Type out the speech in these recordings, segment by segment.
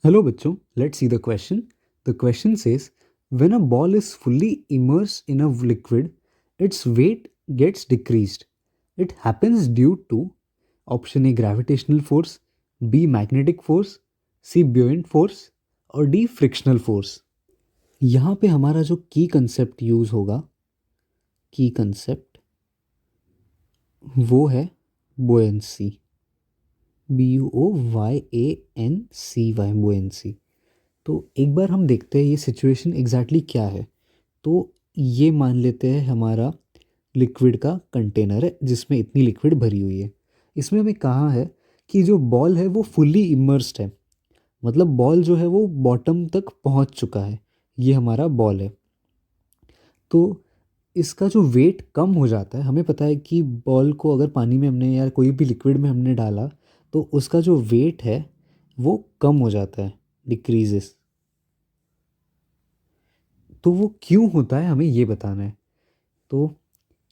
Hello बच्चों, let's see the question. The question says, when a ball is fully immersed in a liquid, its weight gets decreased. It happens due to option A gravitational force, B magnetic force, C buoyant force और D frictional force. यहाँ पे हमारा जो की concept use होगा, की concept वो है बुएंसी, BUOYANCY, बुएंसी. तो एक बार हम देखते हैं ये सिचुएशन एग्जैक्टली क्या है. तो ये मान लेते हैं हमारा लिक्विड का कंटेनर है जिसमें इतनी लिक्विड भरी हुई है. इसमें हमें कहा है कि जो बॉल है वो फुल्ली इमर्स्ड है, मतलब बॉल जो है वो बॉटम तक पहुंच चुका है. ये हमारा बॉल है. तो इसका जो वेट कम हो जाता है, हमें पता है कि बॉल को अगर पानी में हमने या कोई भी लिक्विड में हमने डाला तो उसका जो वेट है वो कम हो जाता है, डिक्रीजेस. तो वो क्यों होता है हमें ये बताना है. तो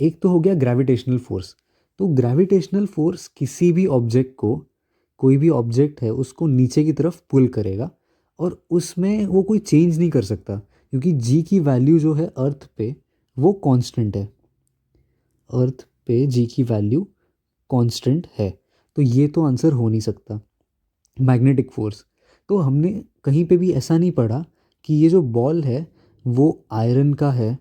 एक तो हो गया ग्रेविटेशनल फोर्स. तो ग्रेविटेशनल फोर्स किसी भी ऑब्जेक्ट को, कोई भी ऑब्जेक्ट है उसको नीचे की तरफ पुल करेगा और उसमें वो कोई चेंज नहीं कर सकता क्योंकि जी की वैल्यू जो है अर्थ पे वो कांस्टेंट है. अर्थ पे जी की वैल्यू कांस्टेंट है. तो ये तो आंसर हो नहीं सकता. मैग्नेटिक फोर्स, तो हमने कहीं पे भी ऐसा नहीं पढ़ा कि ये जो बॉल है वो आयरन का है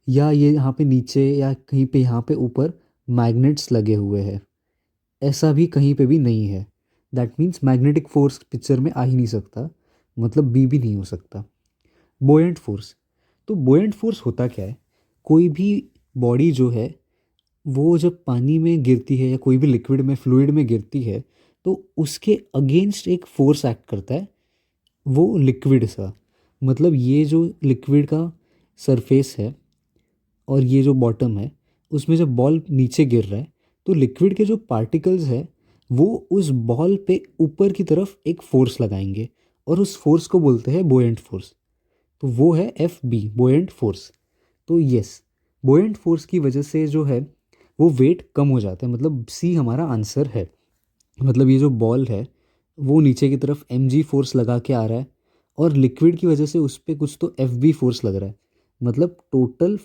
या ये यहाँ पे नीचे या कहीं पे यहाँ पे ऊपर मैग्नेट्स लगे हुए हैं. ऐसा भी कहीं पे भी नहीं है. That means magnetic force picture में आ ही नहीं सकता, मतलब बी भी नहीं हो सकता. बोयंट फोर्स, तो बोयंट फोर्स होता क्या है. कोई भी बॉडी जो है वो जब पानी में गिरती है या कोई भी लिक्विड में, फ्लूइड में गिरती है तो उसके अगेंस्ट एक फोर्स एक्ट करता है, वो लिक्विड सा. मतलब ये जो लिक्विड का सरफेस है और ये जो बॉटम है उसमें जब बॉल नीचे गिर रहा है तो लिक्विड के जो पार्टिकल्स है वो उस बॉल पे ऊपर की तरफ एक फोर्स लगाएंगे और उस फोर्स को बोलते हैं बोयंट फोर्स. तो वो है FB, बोयंट फोर्स. तो यस, बोयंट फोर्स की वजह से जो है वो वेट कम हो जाता है, मतलब सी हमारा आंसर है. मतलब ये जो बॉल है वो नीचे की तरफ mg फोर्स लगा के आ रहा है और लिक्विड की वजह से उस पर कुछ तो FB फोर्स लग रहा है. मतलब total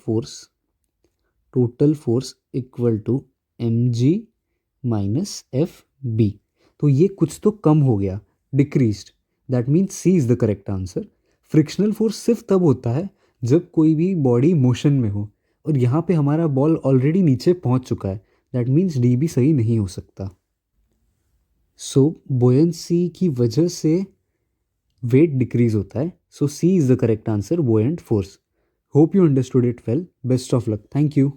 force equal to mg minus FB. तो ये कुछ तो कम हो गया, decreased. That means C is the correct answer. Frictional force सिर्फ तब होता है जब कोई भी बॉडी मोशन में हो और यहाँ पे हमारा बॉल ऑलरेडी नीचे पहुँच चुका है. दैट मीन्स डी भी सही नहीं हो सकता. सो बोयंसी की वजह से वेट डिक्रीज होता है. So C is the correct answer, buoyant force. Hope you understood it well. Best of luck. Thank you.